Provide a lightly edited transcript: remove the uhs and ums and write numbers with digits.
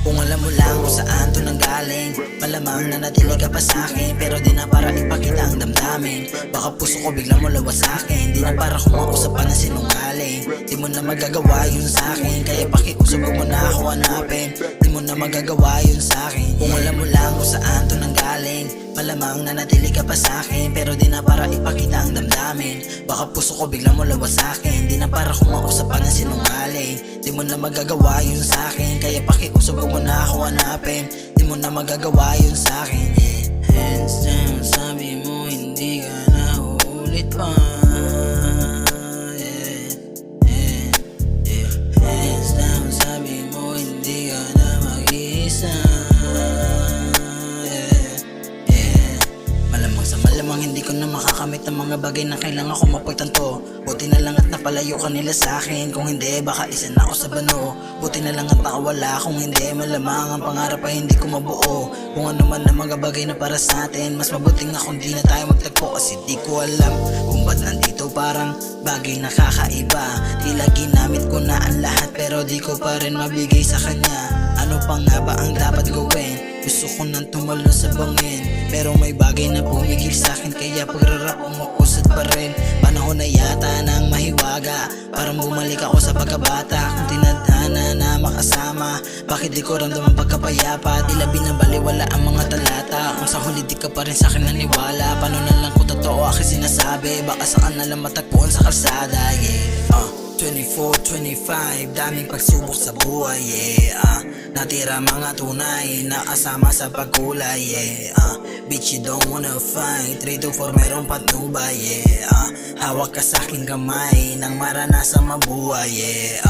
Kung alam mo lang kung saan to nanggaling, malamang na natili ka pa sa'kin, pero di na para ipakita ang damdamin. Baka puso ko biglang mulawa sa'kin, di na para kumausap pa na sinungaling. Di mo na magagawa yun sa'kin, kaya pakiusap ko mo na ako hanapin. Di mo na magagawa yun sa'kin. Kung alam mo lang kung saan to nanggaling, malamang na natili ka pa sa'kin, pero di na para ipakita ang damdamin. Baka puso ko biglang mulawa sa'kin, di na para kumausap pa na sinungaling. Di mo na magagawa yun sa'kin, kaya pakiusap ko mo na ako hanapin. Di mo na magagawa yun sa'kin, yeah. Hands down, sabi mo hindi ka na uulit pa, yeah, yeah, yeah. Hands down, sabi mo hindi ka na mag-iisa, malamang hindi ko na makakamit ang mga bagay na kailangan ko mapagtanto. Buti na lang at napalayo ka nila sa'kin, kung hindi baka isa na ako sa bano. Buti na lang at nakawala, kung hindi malamang ang pangarap ay hindi ko mabuo. Kung ano man ang mga bagay na para sa atin, mas mabuti nga kung di na tayo magtagpo. Kasi di ko alam kung ba't nandito parang bagay na kakaiba. Tila ginamit ko na ang lahat pero di ko pa rin mabigay sa kanya. Ano pa nga ba ang dapat gawin? Gusto ko nang tumalo sa bangin, pero may bagay na pumigil sa'kin, kaya pagrarap umuusad pa rin. Panahon na yata nang mahiwaga, parang bumalik ako sa pagkabata. Kung tinadhana na makasama, bakit di ko ramdam ang pagkapayapa? Tila binabaliwala ang mga talata, kung sa huli di ka pa rin sa'kin naniwala. Paano na lang kung totoo aking sinasabi, baka saan na lang matagpuan sa kalsada, yeah. 24, 25, daming pagsubok sa buhay, yeah. Natira mga tunay, nakasama sa pagkulay, yeah. Bitch, you don't wanna fight, 3 to 4 meron patnubay, yeah. Hawak ka sa'king kamay, nang maranasang mabuhay, yeah.